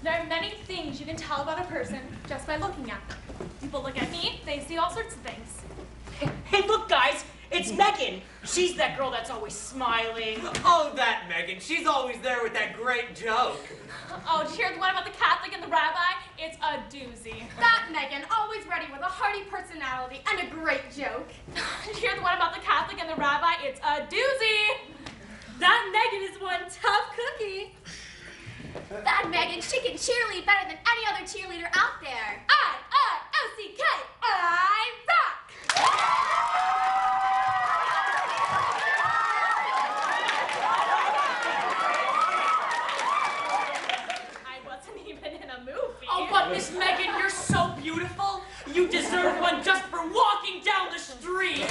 There are many things you can tell about a person just by looking at them. People look at me, they see all sorts of things. Hey, look, guys, it's Megan. She's that girl that's always smiling. Oh, that Megan. She's always there with that great joke. Oh, did you hear the one about the Catholic and the rabbi? It's a doozy. That Megan, always ready with a hearty personality and a great joke. Did you hear the one about the Catholic and the rabbi? It's a doozy. That Megan is one tough cookie. That Megan, she can cheerlead better than any other cheerleader out there. I-R-O-C-K, I rock! I wasn't even in a movie. Oh, but Miss Megan, you're so beautiful. You deserve one just for walking down the street.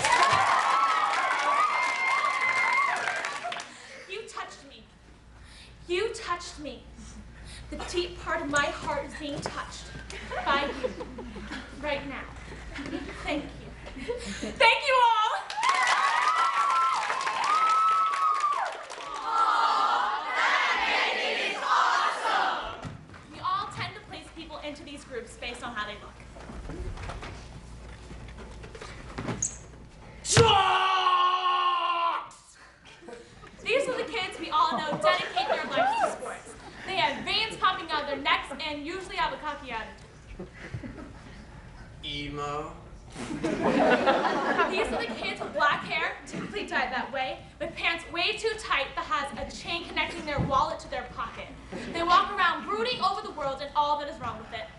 You touched me. You touched me. The deep part of my heart is being touched by you right now. Thank you. Thank you all! That Megan is awesome! We all tend to place people into these groups based on how they look. These are the kids we all know dedicate their lives to sports. They have veins popping out of their necks and usually have a cocky attitude. Emo. These are the kids with black hair, typically dyed that way, with pants way too tight that has a chain connecting their wallet to their pocket. They walk around brooding over the world and all that is wrong with it.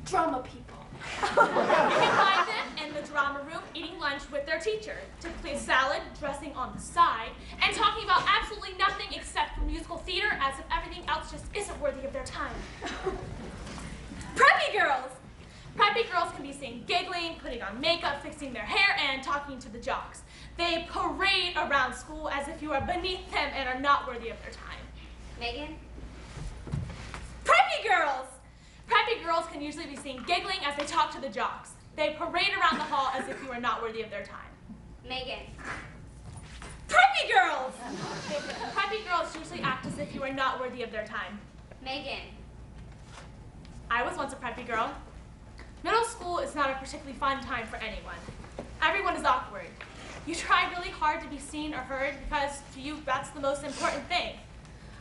Drama people. You can find them in the drama room eating lunch with their teacher, typically a salad, dressing on the side, and talking about absolutely nothing except for musical theater as if everything else just isn't worthy of their time. Preppy girls! Preppy girls can be seen giggling, putting on makeup, fixing their hair, and talking to the jocks. They parade around school as if you are beneath them and are not worthy of their time. Megan? Preppy girls! Preppy girls can usually be seen giggling as they talk to the jocks. They parade around the hall as if you are not worthy of their time. Megan. Preppy girls! Preppy girls usually act as if you are not worthy of their time. Megan. I was once a preppy girl. Middle school is not a particularly fun time for anyone. Everyone is awkward. You try really hard to be seen or heard because to you that's the most important thing.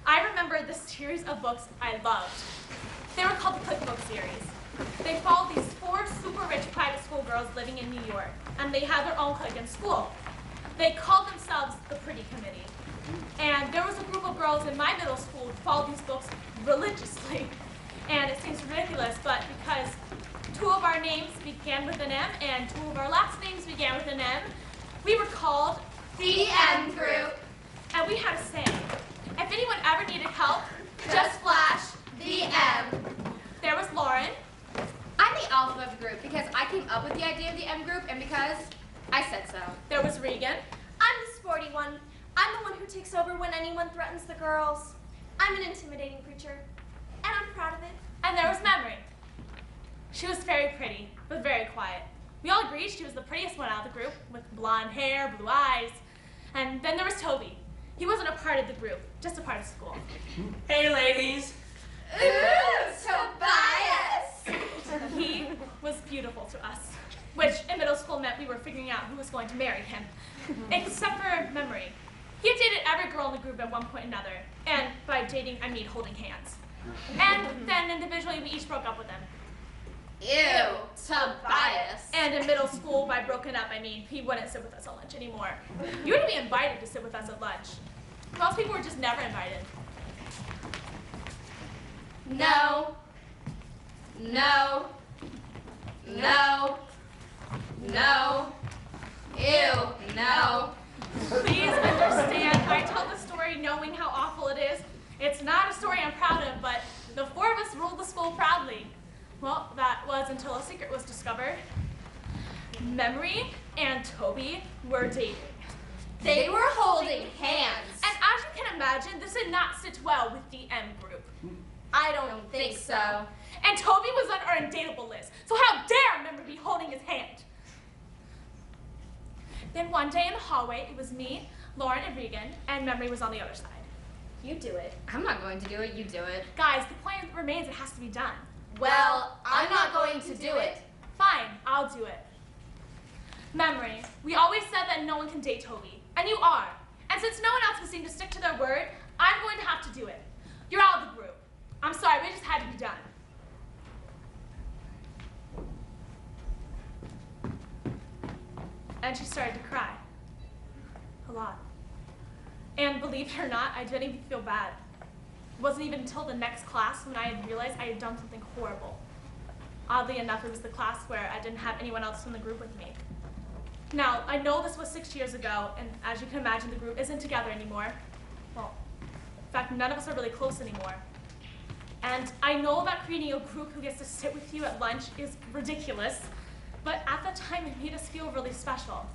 I remember the series of books I loved. They were called the Cookbook series. They followed these 4 super rich private school girls living in New York, and they had their own cook in school. They called themselves the Pretty Committee. And there was a group of girls in my middle school who followed these books religiously. And it seems ridiculous, but because 2 of our names began with an M and 2 of our last names began with an M, we were called The M Group. And we had a saying. If anyone ever needed help, just flash The M. There was Lauren. I'm the alpha of the group because I came up with the idea of the M Group and because I said so. There was Regan. I'm the sporty one. I'm the one who takes over when anyone threatens the girls. I'm an intimidating creature, and I'm proud of it. And there was Memory. She was very pretty, but very quiet. We all agreed she was the prettiest one out of the group, with blonde hair, blue eyes. And then there was Toby. He wasn't a part of the group, just a part of school. Hey, ladies. Ooh, Tobias! He was beautiful to us, which in middle school meant we were figuring out who was going to marry him, except for Memory. He had dated every girl in the group at one point or another, and by dating, I mean holding hands. And then individually, we each broke up with him. Ew, Tobias. And in middle school, by broken up, I mean he wouldn't sit with us at lunch anymore. You wouldn't be invited to sit with us at lunch. Most people were just never invited. No. No. No. No. Ew, no. Please understand, I tell the story knowing how awful it is. It's not a story I'm proud of, but the 4 of us ruled the school proudly. Well, that was until a secret was discovered. Memory and Toby were dating. They were holding hands. And as you can imagine, this did not sit well with the M Group. I don't think so. And Toby was on our undateable list, so how dare Memory be holding his hand? Then one day in the hallway, it was me, Lauren, and Regan, and Memory was on the other side. You do it. I'm not going to do it, you do it. Guys, the point remains it has to be done. Well, I'm not going to do it. Fine, I'll do it. Memory. We always said that no one can date Toby, and you are. And since no one else can seem to stick to their word, I'm going to have to do it. You're out of the group. I'm sorry, we just had to be done. And she started to cry. A lot. And believe it or not, I didn't even feel bad. It wasn't even until the next class when I had realized I had done something horrible. Oddly enough, it was the class where I didn't have anyone else in the group with me. Now, I know this was 6 years ago, and as you can imagine, the group isn't together anymore. Well, in fact, none of us are really close anymore. And I know that creating a group who gets to sit with you at lunch is ridiculous, but at the time, it made us feel really special.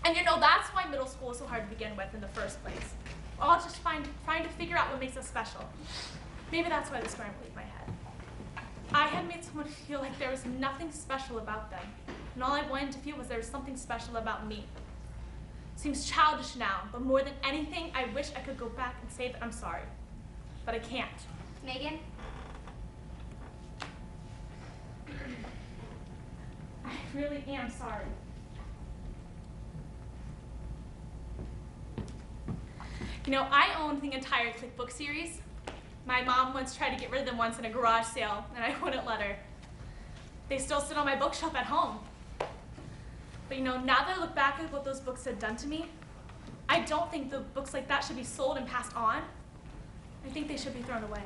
And you know, that's why middle school was so hard to begin with in the first place. We're all just trying to figure out what makes us special. Maybe that's why this started to leave my head. I had made someone feel like there was nothing special about them, and all I wanted to feel was there was something special about me. Seems childish now, but more than anything, I wish I could go back and say that I'm sorry. But I can't. Megan? I really am sorry. You know, I own the entire Click series. My mom once tried to get rid of them once in a garage sale, and I wouldn't let her. They still sit on my bookshelf at home. But you know, now that I look back at what those books had done to me, I don't think the books like that should be sold and passed on. I think they should be thrown away.